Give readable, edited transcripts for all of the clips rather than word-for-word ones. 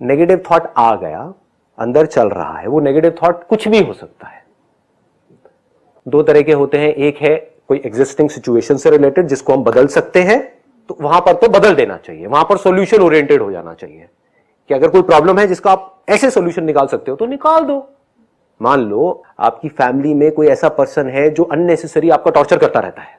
Negative thought आ गया, अंदर चल रहा है, वो नेगेटिव थॉट कुछ भी हो सकता है। दो तरह के होते हैं, एक है कोई एग्जिस्टिंग सिचुएशन से रिलेटेड जिसको हम बदल सकते हैं, तो वहां पर तो बदल देना चाहिए, वहां पर सॉल्यूशन ओरिएंटेड हो जाना चाहिए कि अगर कोई प्रॉब्लम है जिसका आप ऐसे सॉल्यूशन निकाल सकते हो तो निकाल दो। मान लो आपकी फैमिली में कोई ऐसा पर्सन है जो अननेसेसरी आपका टॉर्चर करता रहता है,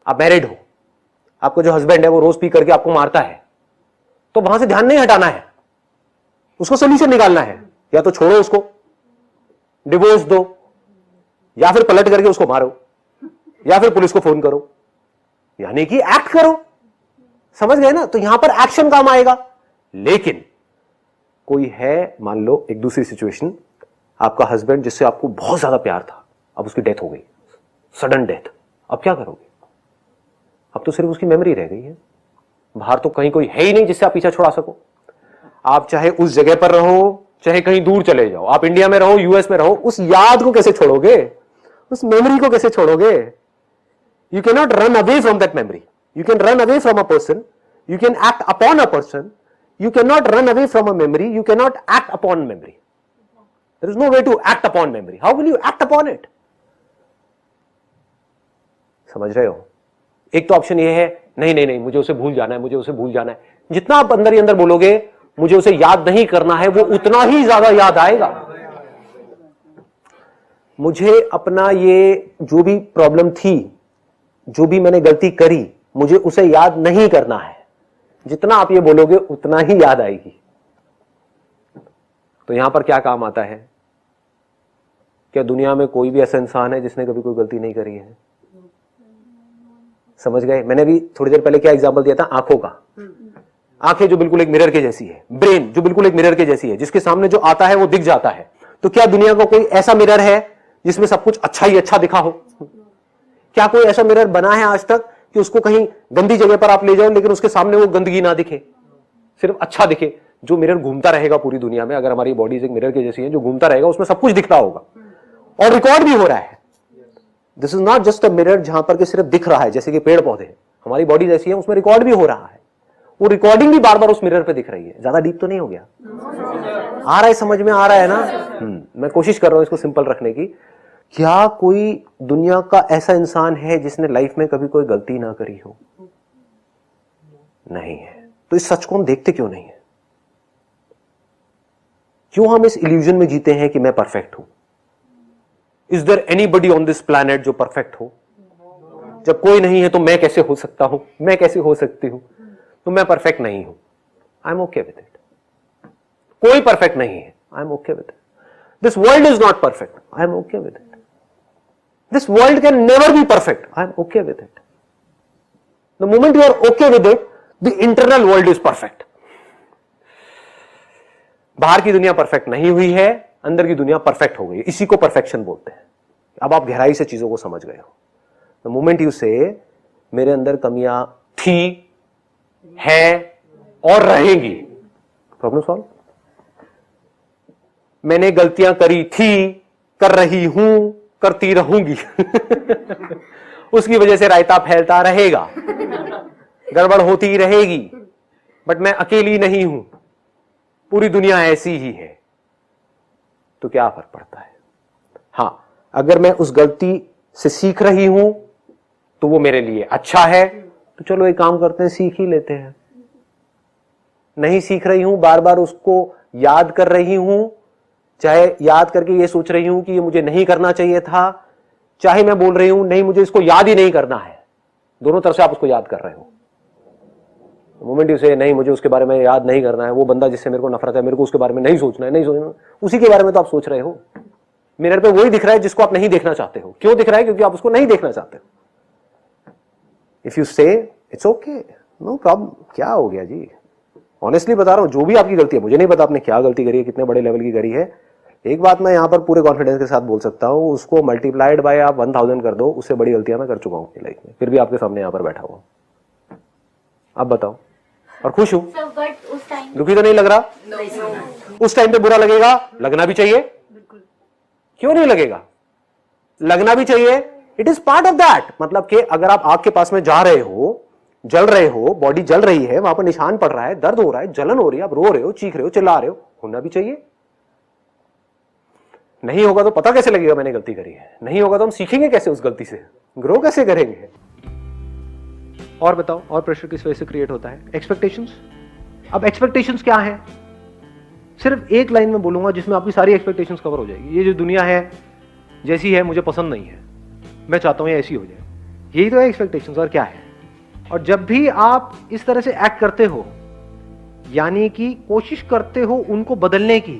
आप मैरिड हो, आपका जो हस्बैंड है वो रोज पी करके आपको मारता है, तो वहां से ध्यान नहीं हटाना है, उसको सॉल्यूशन निकालना है। या तो छोड़ो उसको, डिवोर्स दो, या फिर पलट करके उसको मारो, या फिर पुलिस को फोन करो, यानी कि एक्ट करो। समझ गए ना? तो यहां पर एक्शन काम आएगा। लेकिन कोई है, मान लो एक दूसरी सिचुएशन, आपका हस्बैंड जिससे आपको बहुत ज्यादा प्यार था, अब उसकी डेथ हो गई, सडन डेथ, अब क्या करोगे? अब तो सिर्फ उसकी मेमोरी रह गई है, बाहर तो कहीं कोई है ही नहीं जिससे आप पीछा छुड़ा सको। आप चाहे उस जगह पर रहो, चाहे कहीं दूर चले जाओ, आप इंडिया में रहो, यूएस में रहो, उस याद को कैसे छोड़ोगे? उस मेमोरी को कैसे छोड़ोगे? You can not run away from that memory. You can run away from a person, you can act upon a person, you cannot run away from a memory, you cannot act upon memory. There is no way to act upon memory. How will you act upon it? समझ रहे हो? एक तो option ये है, नहीं नहीं नहीं मुझे उसे भूल जाना है, मुझे उसे भूल जाना है। जितना आप अंदर ही अंदर बोलोगे मुझे उसे याद नहीं करना है, वो उतना ही ज्यादा याद आएगा। मुझे अपना ये जो भी प्रॉब्लम थी, जो भी मैंने गलती करी, मुझे उसे याद नहीं करना है, जितना आप ये बोलोगे उतना ही याद आएगी। तो यहां पर क्या काम आता है? क्या दुनिया में कोई भी ऐसा इंसान है जिसने कभी कोई गलती नहीं करी है? समझ गए? मैंने भी थोड़ी देर पहले क्या एग्जांपल दिया था, आंखों का। आंखें जो बिल्कुल एक मिरर के जैसी है, ब्रेन जो बिल्कुल एक मिरर के जैसी है, जिसके सामने जो आता है वो दिख जाता है। तो क्या दुनिया का कोई ऐसा मिरर है जिसमें सब कुछ अच्छा ही अच्छा दिखा हो? क्या कोई ऐसा मिरर बना है आज तक कि उसको कहीं गंदी जगह पर आप ले जाओ लेकिन उसके सामने वो गंदगी ना दिखे, सिर्फ अच्छा दिखे? जो मिरर घूमता रहेगा पूरी दुनिया में, अगर हमारी बॉडीज एक मिरर के जैसी है, जो घूमता रहेगा उसमें सब कुछ दिख रहा होगा और रिकॉर्ड भी हो रहा है। This is not just a mirror जहां पर के सिर्फ दिख रहा है, जैसे कि पेड़ पौधे, हमारी बॉडी जैसी है, उसमें रिकॉर्ड भी हो रहा है, वो रिकॉर्डिंग भी बार बार उस मिरर पे दिख रही है। ज्यादा डीप तो नहीं हो गया? आ रहा है, समझ में आ रहा है ना? मैं कोशिश कर रहा हूं इसको सिंपल रखने की। क्या कोई दुनिया का ऐसा इंसान है जिसने लाइफ में कभी कोई गलती ना करी हो? नहीं है। तो इस सच को हम देखते क्यों नहीं है? क्यों हम इस इल्यूजन में जीते हैं कि मैं परफेक्ट हूं? Is there anybody on this planet जो परफेक्ट हो? जब कोई नहीं है तो मैं कैसे हो सकता हूं, मैं कैसे हो सकती हूं? तो मैं परफेक्ट नहीं हूं, I am okay with it. कोई परफेक्ट नहीं है, I am okay with it. This world is not perfect, I am okay with it. This world can never be perfect. I am okay with it. The moment you are okay with it, the internal world is perfect. बाहर की दुनिया perfect नहीं हुई है, अंदर की दुनिया perfect हो गई। इसी को परफेक्शन बोलते हैं। अब आप गहराई से चीजों को समझ गए हो। The moment you say, मेरे अंदर कमियां थी, है और रहेंगी, प्रॉब्लम सॉल्व। मैंने गलतियां करी थी, कर रही हूं, करती रहूंगी उसकी वजह से रायता फैलता रहेगा, गड़बड़ होती रहेगी, बट मैं अकेली नहीं हूं, पूरी दुनिया ऐसी ही है। तो क्या फर्क पड़ता है? हां, अगर मैं उस गलती से सीख रही हूं तो वो मेरे लिए अच्छा है, तो चलो एक काम करते हैं, सीख ही लेते हैं। नहीं सीख रही हूं, बार बार उसको याद कर रही हूं, चाहे याद करके ये सोच रही हूं कि ये मुझे नहीं करना चाहिए था, चाहे मैं बोल रही हूं नहीं मुझे इसको याद ही नहीं करना है, दोनों तरफ से आप उसको याद कर रहे हो। मोमेंट यू से नहीं मुझे उसके बारे में याद नहीं करना है, वो बंदा जिससे मेरे को नफरत है, मेरे को उसके बारे में नहीं सोचना है, नहीं सोचना, उसी के बारे में तो आप सोच रहे हो। मिरर पे वही दिख रहा है जिसको आप नहीं देखना चाहते हो। क्यों दिख रहा है? क्योंकि आप उसको नहीं देखना चाहते हो। इफ यू से इट्स ओके, नो प्रॉब्लम, क्या हो गया जी, ऑनेस्टली बता रहा हूं, जो भी आपकी गलती है, मुझे नहीं पता आपने क्या गलती करी है, कितने बड़े लेवल की करी है, एक बात मैं यहां पर पूरे कॉन्फिडेंस के साथ बोल सकता हूं, उसको मल्टीप्लाइड बाय आप 1000 कर दो, उससे बड़ी गलतियां मैं कर चुका हूं अपनी लाइफ में, फिर भी आपके सामने यहां पर बैठा हुआ। अब बताओ, और खुश हूं, दुखी तो नहीं लग रहा? उस टाइम पे बुरा लगेगा, लगना भी चाहिए, क्यों नहीं लगेगा? लगना भी चाहिए, it is part of that. मतलब कि अगर आप आग के पास में जा रहे हो जल रहे हो, बॉडी जल रही है, वहां पर निशान पड़ रहा है, दर्द हो रहा है, जलन हो रही है, आप रो रहे हो, चीख रहे हो, चिल्ला रहे हो, होना भी चाहिए। नहीं होगा तो पता कैसे लगेगा मैंने गलती करी है? नहीं होगा तो हम सीखेंगे कैसे उस गलती से, ग्रो कैसे करेंगे? और बताओ, और प्रेशर किस वजह से क्रिएट होता है? एक्सपेक्टेशंस। अब एक्सपेक्टेशंस क्या है? सिर्फ एक लाइन में बोलूंगा जिसमें आपकी सारी एक्सपेक्टेशंस कवर हो जाएगी। ये जो दुनिया है जैसी है मुझे पसंद नहीं है, मैं चाहता हूं ये ऐसी हो जाए, यही तो है एक्सपेक्टेशंस। और क्या है? और जब भी आप इस तरह से एक्ट करते हो, यानी कि कोशिश करते हो उनको बदलने की,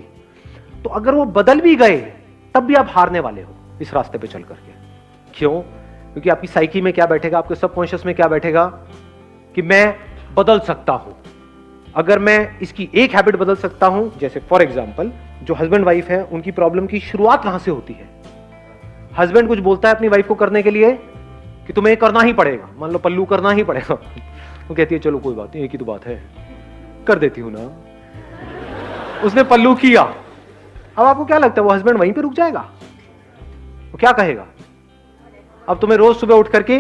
तो अगर वो बदल भी गए तब भी आप हारने वाले हो इस रास्ते पे चल करके। क्यों? क्योंकि आपकी साइकी में क्या बैठेगा, आपके सबकॉन्शियस में क्या बैठेगा कि मैं बदल सकता हूं। अगर मैं इसकी एक हैबिट बदल सकता हूं, जैसे फॉर एग्जांपल जो हस्बैंड वाइफ है उनकी प्रॉब्लम की शुरुआत कहां से होती है? हस्बैंड कुछ बोलता है अपनी वाइफ को करने के लिए कि तुम्हें करना ही पड़ेगा, मान लो पल्लू करना ही पड़ेगा, वो कहती है चलो कोई बात नहीं, एक ही तो बात है, कर देती हूं ना। उसने पल्लू किया, अब आपको क्या लगता है वो हस्बैंड वहीं पे रुक जाएगा? वो क्या कहेगा? अब तुम्हें रोज सुबह उठ करके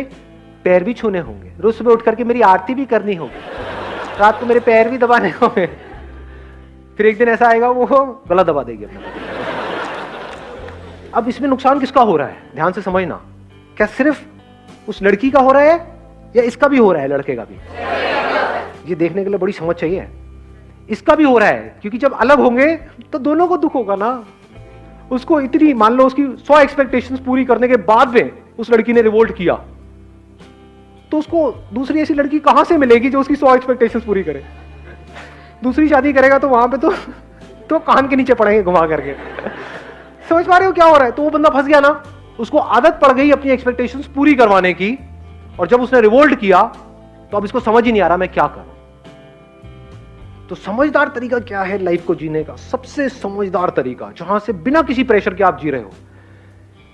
पैर भी छूने होंगे, रोज सुबह उठ करके मेरी आरती भी करनी होगी, रात को मेरे पैर भी दबाने होंगे। फिर एक दिन ऐसा आएगा वो गला दबा देगी अपना। अब इसमें नुकसान किसका हो रहा है? ध्यान से समझना। क्या सिर्फ उस लड़की का हो रहा है या इसका भी हो रहा है, लड़के का भी? ये देखने के लिए बड़ी समझ चाहिए। इसका भी हो रहा है, क्योंकि जब अलग होंगे तो दोनों को दुख होगा ना। उसको इतनी, मान लो उसकी 100 एक्सपेक्टेशंस पूरी करने के बाद में उस लड़की ने रिवोल्ट किया, तो उसको दूसरी ऐसी लड़की कहां से मिलेगी जो उसकी 100 एक्सपेक्टेशंस पूरी करे? दूसरी शादी करेगा तो वहां पे तो कान के नीचे पड़ेंगे घुमा करके। समझ पा रहे हो क्या हो रहा है? तो वो बंदा फंस गया ना, उसको आदत पड़ गई अपनी एक्सपेक्टेशंस पूरी करवाने की, और जब उसने रिवोल्ट किया तो अब इसको समझ ही नहीं आ रहा मैं क्या करूं। तो समझदार तरीका क्या है लाइफ को जीने का? सबसे समझदार तरीका, जहां से बिना किसी प्रेशर के आप जी रहे हो,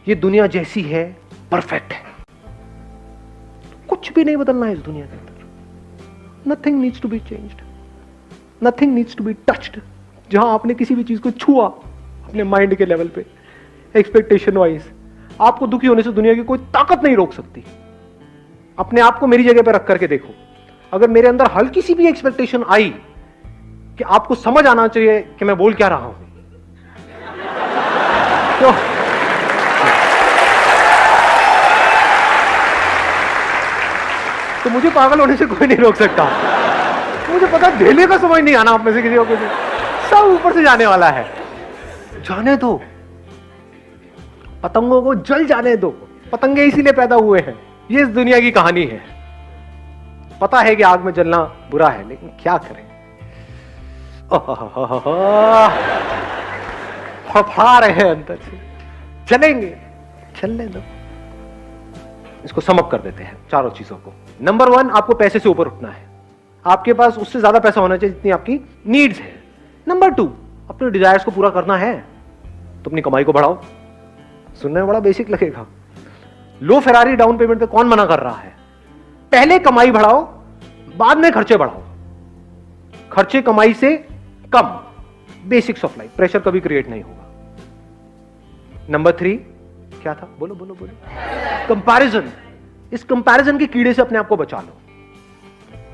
ये दुनिया जैसी है परफेक्ट है, कुछ भी नहीं बदलना है इस दुनिया के अंदर। Nothing needs to be changed, nothing needs to be touched. जहां आपने किसी भी चीज को छुआ अपने माइंड के लेवल पे, एक्सपेक्टेशन वाइज, आपको दुखी होने से दुनिया की कोई ताकत नहीं रोक सकती। अपने आप को मेरी जगह पे रख करके देखो, अगर मेरे अंदर हल्की सी भी एक्सपेक्टेशन आई कि आपको समझ आना चाहिए कि मैं बोल क्या रहा हूं, तो मुझे पागल होने से कोई नहीं रोक सकता। मुझे पता ढेले का समझ नहीं आना आप में से किसी को, सब ऊपर से जाने वाला है। जाने दो, पतंगों को जल जाने दो। पतंगे इसीलिए पैदा हुए हैं, ये इस दुनिया की कहानी है। पता है कि आग में जलना बुरा है, लेकिन क्या करें, फफड़ा रहे हैं अंदर से, चलेंगे, चलने दो। इसको समअप कर देते हैं चारों चीजों को। नंबर 1, आपको पैसे से ऊपर उठना है। आपके पास उससे ज्यादा पैसा होना चाहिए जितनी आपकी नीड्स है। नंबर 2, अपने डिजायर्स को पूरा करना है तो अपनी कमाई को बढ़ाओ। सुनने में बड़ा बेसिक लगेगा। लो फेरारी डाउन पेमेंट पे कौन मना कर रहा है? पहले कमाई बढ़ाओ, बाद में खर्चे बढ़ाओ। खर्चे कमाई से कम, बेसिक्स ऑफ लाइफ, प्रेशर कभी क्रिएट नहीं होगा। नंबर 3 क्या था? बोलो बोलो बोलो। कंपैरिजन। इस कंपैरिजन के कीड़े से अपने आप को बचा लो।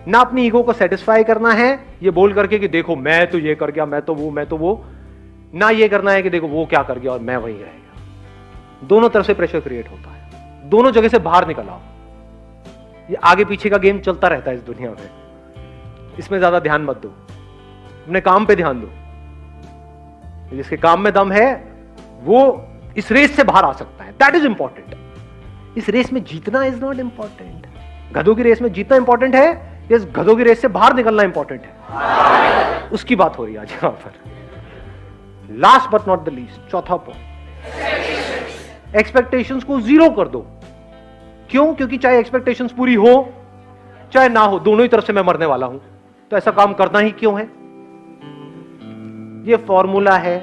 ना अपनी ईगो को सेटिस्फाई करना है ये बोल करके कि देखो मैं तो ये कर गया, मैं तो वो। ना ये करना है कि देखो वो क्या कर गया और मैं वहीं रह गया। दोनों तरफ से प्रेशर क्रिएट होता है, दोनों जगह से बाहर निकल आओ। ये आगे पीछे का गेम चलता रहता है इस दुनिया में, इसमें ज्यादा ध्यान मत दो, अपने काम पे ध्यान दो। जिसके काम में दम है वो इस रेस से बाहर आ सकता है, दैट इज इंपॉर्टेंट। इस रेस में जीतना इज नॉट इंपॉर्टेंट। गधों की रेस में जीतना इंपॉर्टेंट है, इस गधों की रेस से बाहर निकलना इंपॉर्टेंट है। उसकी बात हो रही है आज यहां पर। Last but not the least, चौथा पॉइंट, एक्सपेक्टेशंस को 0 कर दो। क्यों? क्योंकि चाहे एक्सपेक्टेशंस पूरी हो चाहे ना हो, दोनों ही तरफ से मैं मरने वाला हूं, तो ऐसा काम करना ही क्यों है? ये फॉर्मूला है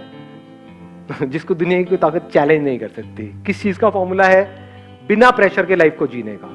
जिसको दुनिया की कोई ताकत चैलेंज नहीं कर सकती। किस चीज का फॉर्मूला है? बिना प्रेशर के लाइफ को जीने का।